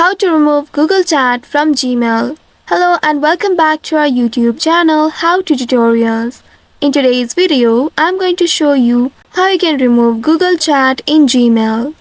How to remove Google Chat from Gmail. Hello and welcome back to our YouTube channel How to Tutorials. In today's video, I'm going to show you how you can remove Google Chat in Gmail.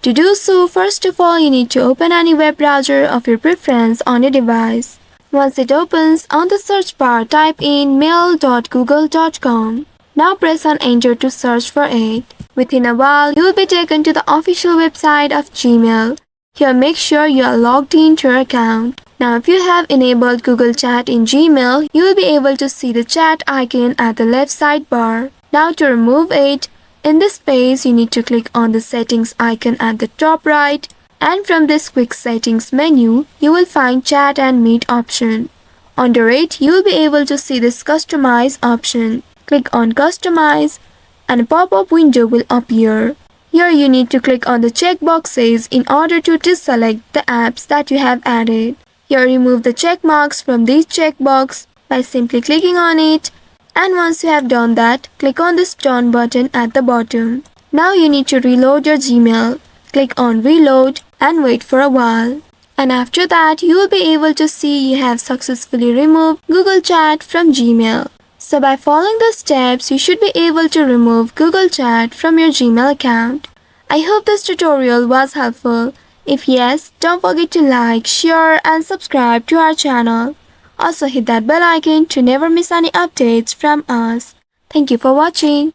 To do so, first of all, you need to open any web browser of your preference on your device. Once it opens, on the search bar type in mail.google.com. Now press on enter to search for it. Within a while, you will be taken to the official website of Gmail. Here, make sure you are logged into your account. Now, if you have enabled Google Chat in Gmail, you will be able to see the chat icon at the left sidebar. Now, to remove it, in this space, you need to click on the settings icon at the top right. And from this quick settings menu, you will find chat and meet option. Under it, you will be able to see this customize option. Click on customize and a pop-up window will appear. Here you need to click on the checkboxes in order to deselect the apps that you have added. Here remove the check marks from this checkbox by simply clicking on it, and once you have done that, click on this done button at the bottom. Now you need to reload your Gmail. Click on reload and wait for a while. And after that, you will be able to see you have successfully removed Google Chat from Gmail. So by following the steps, you should be able to remove Google Chat from your Gmail account. I hope this tutorial was helpful. If yes, don't forget to like, share and subscribe to our channel. Also hit that bell icon to never miss any updates from us. Thank you for watching.